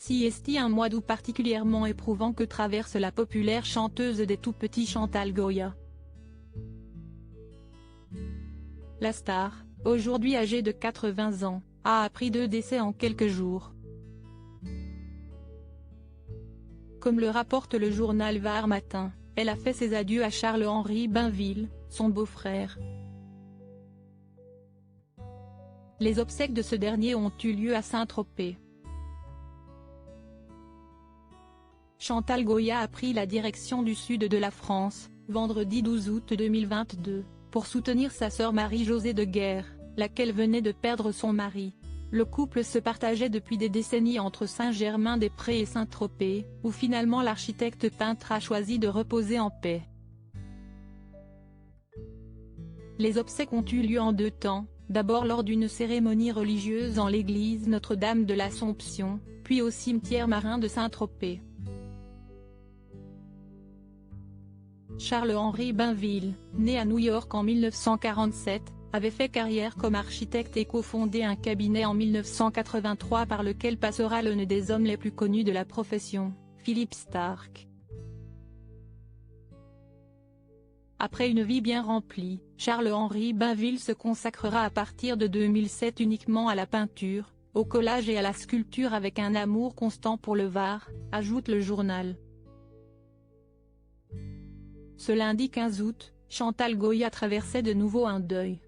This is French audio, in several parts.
Voici un mois d'août particulièrement éprouvant que traverse la populaire chanteuse des tout-petits Chantal Goya. La star, aujourd'hui âgée de 80 ans, a appris 2 décès en quelques jours. Comme le rapporte le journal Var Matin, elle a fait ses adieux à Charles-Henri Bainville, son beau-frère. Les obsèques de ce dernier ont eu lieu à Saint-Tropez. Chantal Goya a pris la direction du sud de la France, vendredi 12 août 2022, pour soutenir sa sœur Marie-Josée de Guerre, laquelle venait de perdre son mari. Le couple se partageait depuis des décennies entre Saint-Germain-des-Prés et Saint-Tropez, où finalement l'architecte peintre a choisi de reposer en paix. Les obsèques ont eu lieu en 2 temps, d'abord lors d'une cérémonie religieuse en l'église Notre-Dame de l'Assomption, puis au cimetière marin de Saint-Tropez. Charles-Henri Bainville, né à New York en 1947, avait fait carrière comme architecte et cofondé un cabinet en 1983 par lequel passera l'un des hommes les plus connus de la profession, Philippe Starck. Après une vie bien remplie, Charles-Henri Bainville se consacrera à partir de 2007 uniquement à la peinture, au collage et à la sculpture avec un amour constant pour le Var, ajoute le journal. Ce lundi 15 août, Chantal Goya traversait de nouveau un deuil.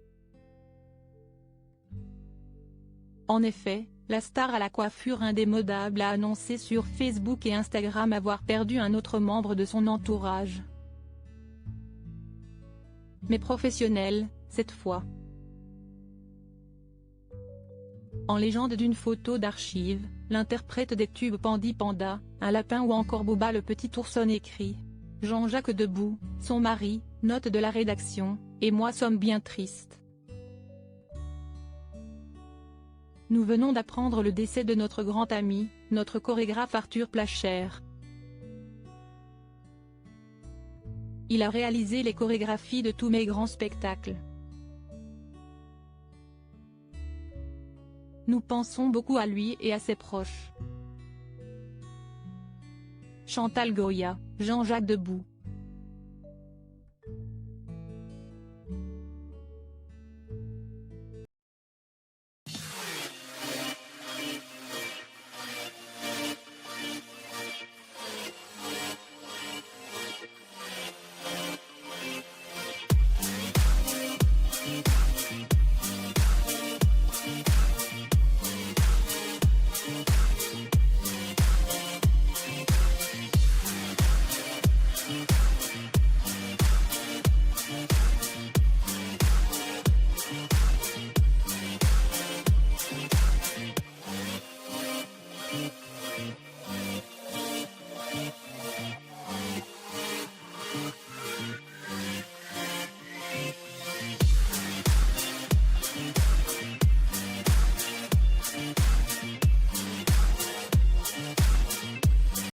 En effet, la star à la coiffure indémodable a annoncé sur Facebook et Instagram avoir perdu un autre membre de son entourage. Mais professionnel, cette fois. En légende d'une photo d'archive, l'interprète des tubes Pandi Panda, un lapin ou encore Booba le petit ourson écrit « Jean-Jacques Debout, son mari, note de la rédaction, et moi sommes bien tristes. Nous venons d'apprendre le décès de notre grand ami, notre chorégraphe Arthur Placher. Il a réalisé les chorégraphies de tous mes grands spectacles. Nous pensons beaucoup à lui et à ses proches. Chantal Goya, Jean-Jacques Debout.